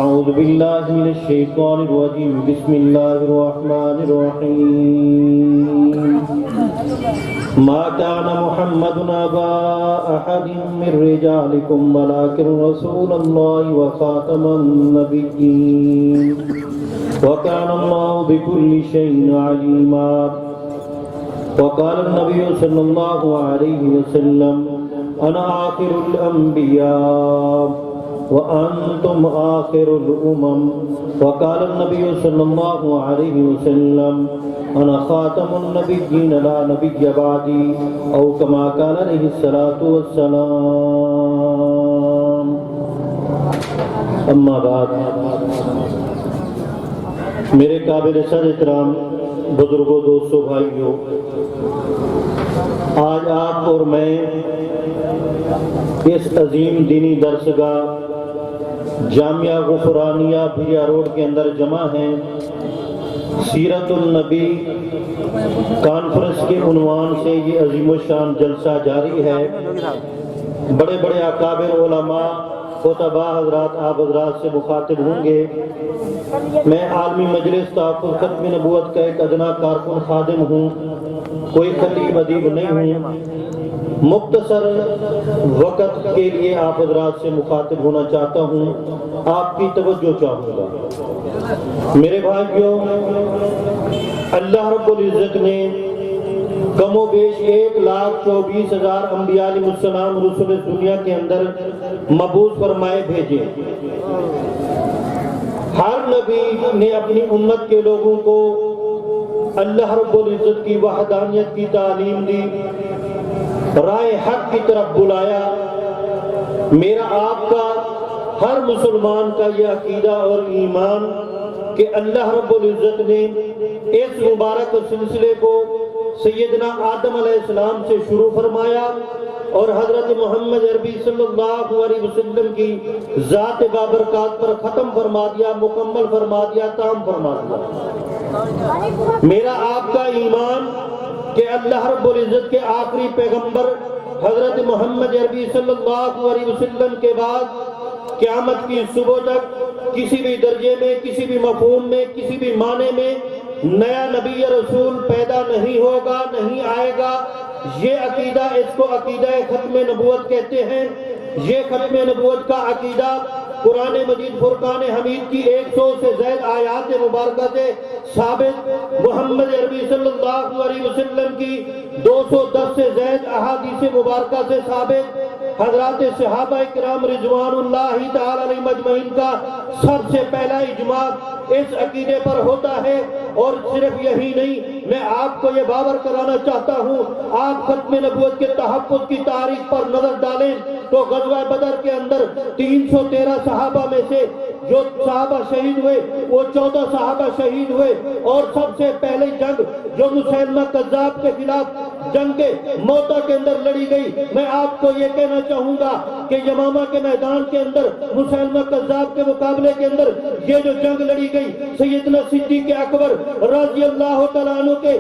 أعوذ بالله من الشيطان الرجيم بسم الله الرحمن الرحيم ما كان محمد أبا أحد من رجالكم ولكن رسول الله وخاتم النبيين وكان الله بكل شيء عليما وقال النبي صلى الله عليه وسلم أنا آخر الأنبياء وأنتم آخر الأمم وقال النبي صلى الله عليه وسلم أنا خاتم النبيين لا نبي بعدي أو كما قال عليه الصلاة والسلام أما بعد میرے قابل صد احترام بزرگوں دوستوں بھائیوں، آج آپ اور میں اس عظیم دینی درسگاہ جامعہ غفرانیہ بھیا روڈ کے اندر جمع ہیں۔ سیرت النبی کانفرنس کے عنوان سے یہ عظیم الشان جلسہ جاری ہے۔ بڑے بڑے اکابر علماء خطباء حضرات آپ حضرات سے مخاطب ہوں گے۔ میں عالمی مجلس تحفظ ختم نبوت کا ایک ادنا کارکن خادم ہوں، کوئی خطیب ادیب نہیں ہوں۔ مختصر وقت کے لیے آپ حضرات سے مخاطب ہونا چاہتا ہوں، آپ کی توجہ چاہوں گا۔ میرے بھائیوں، اللہ رب العزت نے کم و بیش 1,24,000 انبیاء علیہ السلام رسول دنیا کے اندر مبعوث فرمائے بھیجے۔ ہر نبی نے اپنی امت کے لوگوں کو اللہ رب العزت کی وحدانیت کی تعلیم دی، راہ حق کی طرف بلایا۔ میرا آپ کا ہر مسلمان کا یہ عقیدہ اور ایمان کہ اللہ رب العزت نے اس مبارک سلسلے کو سیدنا آدم علیہ السلام سے شروع فرمایا اور حضرت محمد عربی صلی اللہ علیہ وسلم کی ذات بابرکات پر ختم فرما دیا، مکمل فرما دیا، تام فرما دیا۔ میرا آپ کا ایمان کہ اللہ رب العزت کے آخری پیغمبر حضرت محمد عربی صلی اللہ علیہ وسلم کے بعد قیامت کی صبح تک کسی بھی درجے میں، کسی بھی مفہوم میں، کسی بھی معنی میں نیا نبی رسول پیدا نہیں ہوگا، نہیں آئے گا۔ یہ عقیدہ، اس کو عقیدہ ختم نبوت کہتے ہیں۔ یہ ختم نبوت کا عقیدہ قرآن مجید فرقان حمید کی 100 سے زائد آیات مبارکہ سے ثابت، محمد عربی صلی اللہ علیہ وسلم کی 210 سے زائد احادیث مبارکہ سے ثابت، حضرات صحابہ کرام رضوان اللہ تعالی علیہم اجمعین کا سب سے پہلا اجماع اس عقیدے پر ہوتا ہے۔ اور صرف یہی نہیں، میں آپ کو یہ باور کرانا چاہتا ہوں، آپ ختم نبوت کے تحفظ کی تاریخ پر نظر ڈالیں تو غزوہ بدر کے اندر 313 صحابہ میں سے جو صحابہ شہید ہوئے وہ 14 صحابہ شہید ہوئے، اور سب سے پہلے جنگ جو مسیلمہ کذاب کے خلاف جنگ کے موتا کے اندر لڑی گئی، میں آپ کو یہ کہنا چاہوں گا کہ یمامہ کے میدان کے اندر مسیلمہ کذاب کے مقابلے کے اندر یہ جو جنگ لڑی گئی، سیدنا صدیق اکبر رضی اللہ تعالیٰ عنہ کے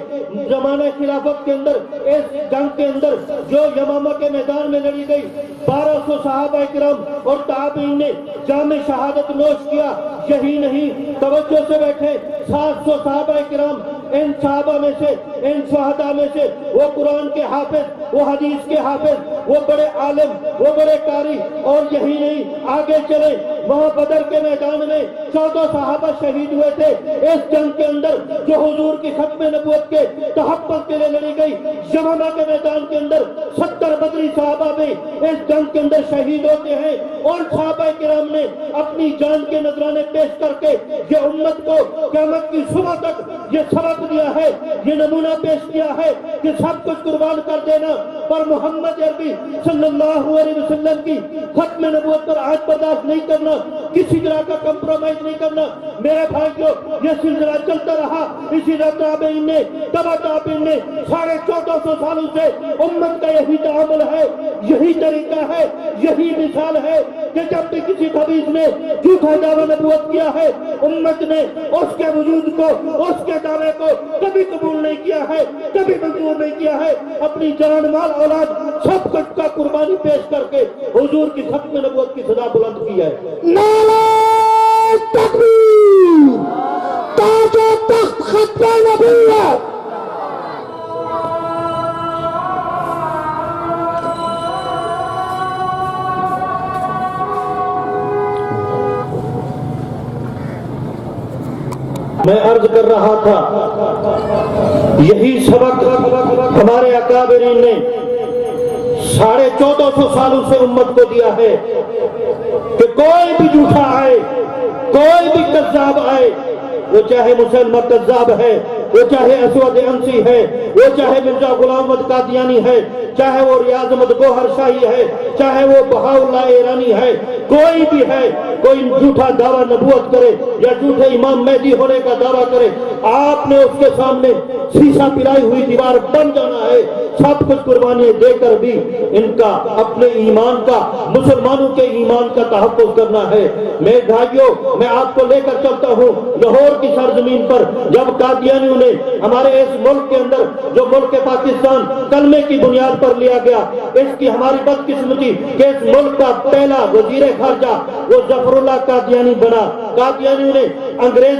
زمانہ خلافت کے اندر اس جنگ کے اندر جو یمامہ کے میدان میں لڑی گئی، 1200 صحابہ کرام اور تابعین نے جام شہادت نوش کیا۔ یہی نہیں، توجہ سے بیٹھے، 700 صحابہ کرام، ان صحابہ میں سے، ان شہداء میں سے وہ قرآن کے حافظ، وہ حدیث کے حافظ، وہ بڑے عالم، وہ بڑے قاری۔ اور یہی نہیں، آگے چلیں، وہاں بدر کے میدان میں 14 صحابہ شہید ہوئے تھے اس جنگ کے اندر جو حضور کی ختم نبوت کے تحفظ کے لیے لڑی گئی۔ یمامہ کے میدان کے اندر 70 بدری صحابہ بھی اس جنگ کے اندر شہید ہوتے ہیں، اور صحابہ کرام نے اپنی جان کے نذرانے پیش کر کے یہ امت کو قیامت کی صبح تک یہ سبق دیا ہے، یہ نمونہ پیش کیا ہے کہ سب کچھ قربان کر دینا پر محمد عربی صلی اللہ علیہ وسلم کی ختم نبوت پر آج برداشت نہیں کرنا، کسی طرح کا کمپرومائز نہیں کرنا۔ میرے بھائیوں، یہ سلسلہ چلتا رہا، اسی طرح تابعین نے، تبع تابعین نے 1450 سالوں سے امت کا یہی تعامل ہے، یہی طریقہ ہے، یہی مثال ہے کہ جب بھی کسی خبیث نے جھوٹا دعویٰ نبوت کیا ہے، امت نے اس کے وجود کو، اس کے دعوے کو کبھی قبول نہیں کیا ہے، کبھی منظور نہیں کیا ہے۔ اپنی جان، مال، اولاد سب کچھ کا قربانی پیش کر کے حضور کی ختم نبوت کی صدا بلند کی ہے۔ نعرہ تکبیر تاج و تخت ختم نبوت میں عرض کر رہا تھا یہی سبق ہمارے اکابرین نے 1450 سالوں سے امت کو دیا ہے کہ کوئی بھی جھوٹا آئے، کوئی بھی کذاب آئے، وہ چاہے مسلمہ کذاب ہے، وہ چاہے اسود انسی ہے، وہ چاہے مرزا غلام احمد قادیانی ہے، چاہے وہ ریاض احمد گوہر شاہی ہے، چاہے وہ بہاءاللہ ایرانی ہے، کوئی بھی ہے، کوئی جھوٹا دعویٰ نبوت کرے یا جھوٹے امام مہدی ہونے کا دعویٰ کرے، آپ نے اس کے سامنے شیشہ پلائی ہوئی دیوار بن جانا ہے۔ سب کچھ قربانی دے کر بھی ان کا اپنے ایمان کا، مسلمانوں کے ایمان کا تحفظ کرنا ہے۔ میرے بھائیوں، میں آپ کو لے کر چلتا ہوں لاہور کی سرزمین پر، جب قادیانیوں نے ہمارے اس ملک کے اندر جو ملک پاکستان کلمے کی بنیاد پر لیا گیا، اس کی ہماری بدقسمتی کہ اس ملک کا پہلا وزیر خارجہ وہ ظفر اللہ قادیانی بنا۔ قادیانیوں نے انگریز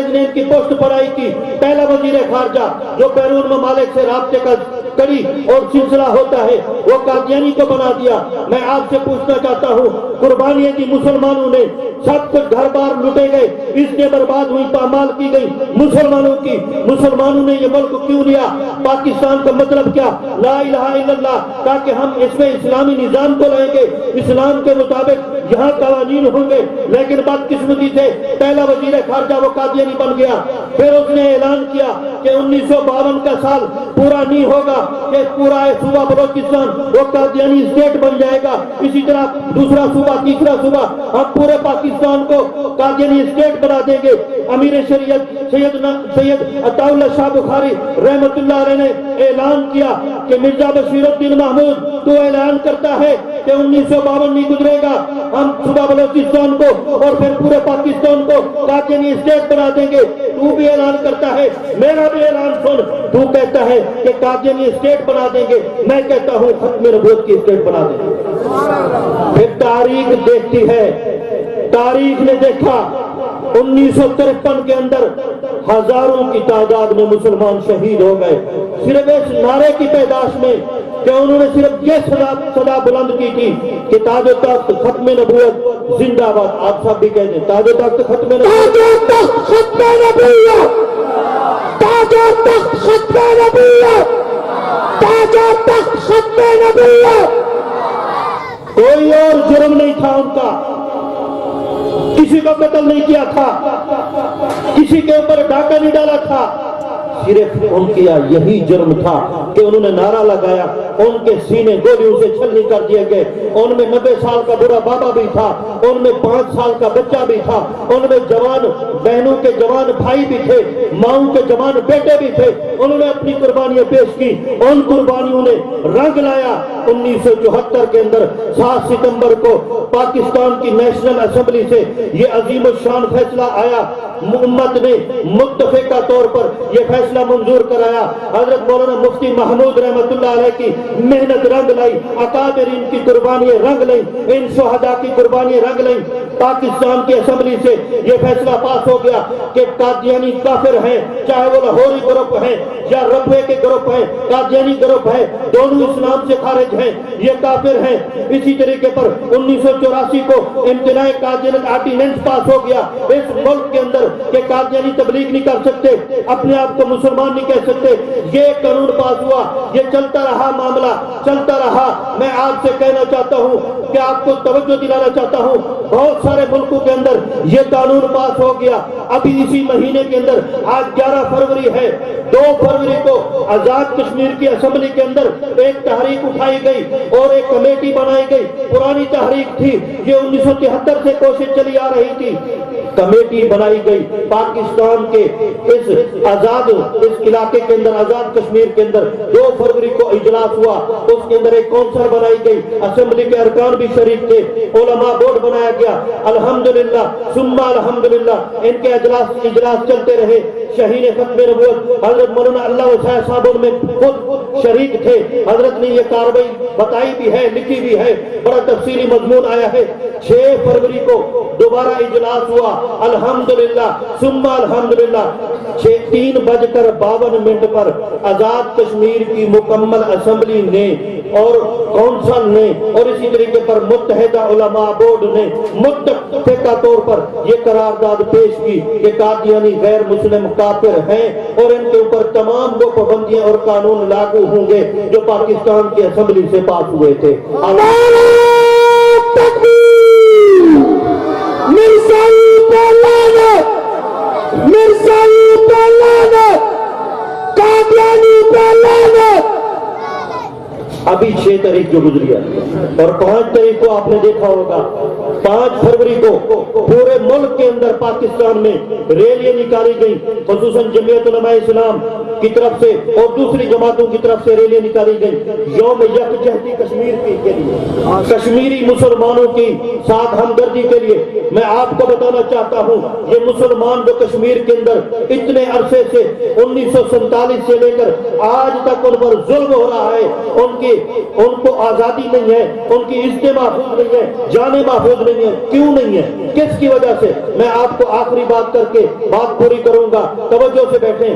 نے ان کی پوسٹ پڑھائی کی، پہلا وزیر خارجہ جو بیرون ممالک سے رابطے کا کڑی اور سلسلہ ہوتا ہے وہ قادیانی کو بنا دیا۔ میں آپ سے پوچھنا چاہتا ہوں، قربانی دی مسلمانوں نے، سب کچھ گھر بار لوٹے گئے، اس نے برباد ہوئی، پامال کی گئی مسلمانوں کی۔ مسلمانوں نے یہ ملک کیوں لیا؟ پاکستان کا مطلب کیا؟ لا الہ الا اللہ، تاکہ ہم اس میں اسلامی نظام کو لائیں گے، اسلام کے مطابق یہاں قوانین ہوں گے۔ لیکن بدقسمتی سے پہلا وزیر خارجہ وہ قادیانی بن گیا۔ پھر اس نے اعلان کیا کہ 1952 کا سال پورا نہیں ہوگا کہ پورا صوبہ بلوچستان وہ قادیانی اسٹیٹ بن جائے گا، اسی طرح دوسرا صوبہ، تیسرا صوبہ، ہم پورے پاکستان کو قادیانی اسٹیٹ بنا دیں گے۔ امیر شریعت سید عطا اللہ شاہ بخاری رحمت اللہ علیہ نے اعلان کیا کہ مرزا بشیر الدین محمود تو اعلان کرتا ہے کہ 1952 نہیں گزرے گا، ہم صوبہ بلوچستان کو اور پھر پورے پاکستان کو قادیانی اسٹیٹ بنا دیں گے۔ تو بھی اعلان کرتا ہے، میرا بھی اعلان سن، تو کہتا ہے کہ قادیانی اسٹیٹ بنا دیں گے، میں کہتا ہوں ختم نبوت کی اسٹیٹ بنا دیں گے۔ پھر تاریخ دیکھتی ہے، تاریخ نے دیکھا 1953 کے اندر ہزاروں کی تعداد میں مسلمان شہید ہو گئے، صرف اس نعرے کی پیداش میں کہ انہوں نے صرف یہ صدا بلند کی تھی کہ تاج و تخت ختم نبوت زندہ باد۔ آپ سب بھی کہہ دیں تاج و تخت ختم نبوت، تاج و تخت ختم نبوت، تاج و تخت ختم نبوت۔ کوئی اور جرم نہیں تھا ان کا، کسی کو قتل نہیں کیا تھا، کسی کے اوپر ڈاکہ نہیں ڈالا تھا، صرف ان کا یہی جرم تھا کہ انہوں نے نعرہ لگایا، ان کے سینے گولیوں سے چھلنی کر دیے گئے، ان میں 90 سال کا بوڑھا بابا بھی تھا، ان میں 5 سال کا بچہ بھی تھا، ان میں جوان بہنوں کے جوان بھائی بھی تھے، ماؤں کے جوان بیٹے بھی تھے، انہوں نے اپنی قربانیاں پیش کی۔ ان قربانیوں نے رنگ لایا 1974 کے اندر 7 ستمبر کو پاکستان کی نیشنل اسمبلی سے یہ عظیم الشان فیصلہ آیا، امت نے متفقہ طور پر یہ فیصلہ منظور کرایا۔ حضرت مولانا مفتی محمود رحمت اللہ علیہ کی محنت رنگ لائی، اکابرین کی قربانیاں رنگ لائیں، ان شہداء کی قربانیاں رنگ لائیں۔ پاکستان کی اسمبلی سے یہ فیصلہ پاس ہو گیا کہ قادیانی کافر ہیں، چاہے وہ لاہوری گروپ ہیں یا ربوے کے گروپ ہیں، قادیانی گروپ ہیں، دونوں اسلام سے خارج ہیں، یہ کافر ہیں۔ اسی طریقے پر 1984 کو امتناع قادیانیت آرڈیننس پاس ہو گیا اس ملک کے اندر کہ قادیانی تبلیغ نہیں کر سکتے، اپنے آپ کو مسلمان نہیں کہہ سکتے، یہ قانون پاس ہوا، یہ چلتا رہا، معاملہ چلتا رہا۔ میں آپ سے کہنا چاہتا ہوں کہ آپ کو توجہ دلانا چاہتا ہوں، بہت سارے ملکوں کے اندر یہ قانون پاس ہو گیا۔ ابھی اسی مہینے کے اندر آج 11 فروری ہے، 2 فروری کو آزاد کشمیر کی اسمبلی کے اندر ایک تحریک اٹھائی گئی اور ایک کمیٹی بنائی گئی، پرانی تحریک تھی، یہ 1973 سے کوشش چلی آ رہی تھی، کمیٹی بنائی گئی پاکستان کے اس علاقے کے اندر، آزاد کشمیر کے اندر 2 فروری کو اجلاس ہوا، اس کے اندر ایک کونسل بنائی گئی، اسمبلی کے ارکان بھی شریک تھے، علماء بورڈ بنایا گیا، الحمدللہ ثم الحمدللہ ان کے اجلاس چلتے رہے، شہین ختم نبوت حضرت مولانا اللہ وسائے صاحب ان میں خود شریک تھے. حضرت نے یہ کاروائی بتائی بھی ہے, لکھی بھی ہے, بڑا تفصیلی مضمون آیا ہے. 6 فروری کو دوبارہ اجلاس ہوا, الحمدللہ ثم الحمدللہ. 3:52 پر آزاد کشمیر کی مکمل اسمبلی نے اور کونسل نے اور اسی طریقے پر متحدہ علماء بورڈ نے متفقہ طور پر یہ قرارداد پیش کی کہ قادیانی غیر مسلم کافر ہیں اور ان کے اوپر تمام وہ پابندیاں اور قانون لاگو ہوں گے جو پاکستان کی اسمبلی سے پاس ہوئے تھے. ابھی 6 تاریخ جو گزری ہے اور 5 تاریخ کو آپ نے دیکھا ہوگا, 5 فروری کو پورے ملک کے اندر پاکستان میں ریلیاں نکالی گئی, خصوصاً جمعیت علماء اسلام کی طرف سے اور دوسری جماعتوں کی طرف سے ریلیاں نکالی گئی یوم یکجہتی کشمیر کے لیے, کشمیری مسلمانوں کی ساتھ ہمدردی کے لیے. میں آپ کو بتانا چاہتا ہوں یہ مسلمان جو کشمیر کے اندر اتنے عرصے سے 1947 سے لے کر آج تک ان پر ظلم ہو رہا ہے, ان کو آزادی نہیں ہے, ان کی عزت محفوظ نہیں ہے, جانیں محفوظ نہیں ہے. کیوں نہیں ہے, کس کی وجہ سے؟ میں آپ کو آخری بات کر کے بات پوری کروں گا, توجہ سے بیٹھیں.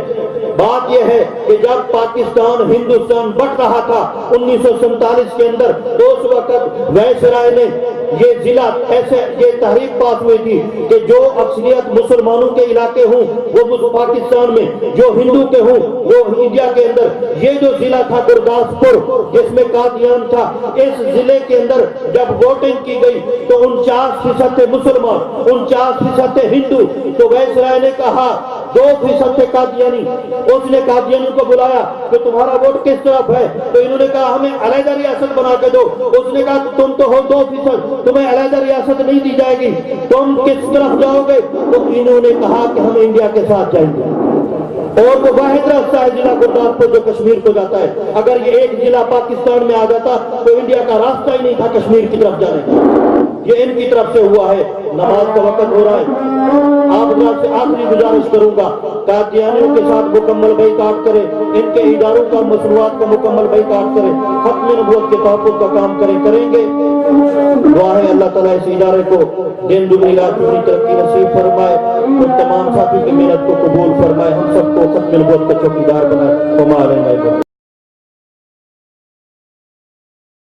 بات یہ ہے کہ جب پاکستان ہندوستان بٹ رہا تھا 1947 کے اندر, تو اس وقت وائسرائے نے یہ ضلع ایسے یہ تحریک پاس ہوئی تھی کہ جو اکثریت مسلمانوں کے علاقے ہوں وہ پاکستان میں, جو ہندو کے ہوں وہ انڈیا کے اندر. یہ جو ضلع تھا گرداسپور جس میں قادیان تھا, اس ضلع کے اندر جب ووٹنگ کی گئی تو 49% تھے مسلمان, 49% تھے ہندو. تو وائسرائے نے کہا 2% تھے قادیانی. اس نے قادیانیوں کو بلایا کہ تمہارا ووٹ کس طرف ہے, تو انہوں نے کہا ہمیں علیحدہ ریاست بنا کے دو. اس نے کہا تم تو ہو 2%, تمہیں علیحدہ ریاست نہیں دی جائے گی, تم کس طرف جاؤ گے؟ تو انہوں نے کہا کہ ہم انڈیا کے ساتھ جائیں گے. اور وہ واحد راستہ ہے ضلع گرداسپور جو کشمیر کو جاتا ہے. اگر یہ ایک ضلع پاکستان میں آ جاتا تو انڈیا کا راستہ ہی نہیں تھا کشمیر کی طرف جانے کا. یہ ان کی طرف سے ہوا ہے. نماز کا وقت ہو رہا ہے, آپ جب سے آخری گزارش کروں گا قادیانیوں کے ساتھ مکمل بائیکاٹ کریں, ان کے اداروں کا مصنوعات کا مکمل بائیکاٹ کریں, ختم نبوت کے تحفظ کا کام کریں گے. دعا ہے اللہ تعالیٰ اس ادارے کو دن دگنی رات چگنی ترقی نصیب فرمائے اور تمام ساتھی کی محنت کو قبول فرمائے, ہم سب کو ختم نبوت کا چوکیدار بنائے.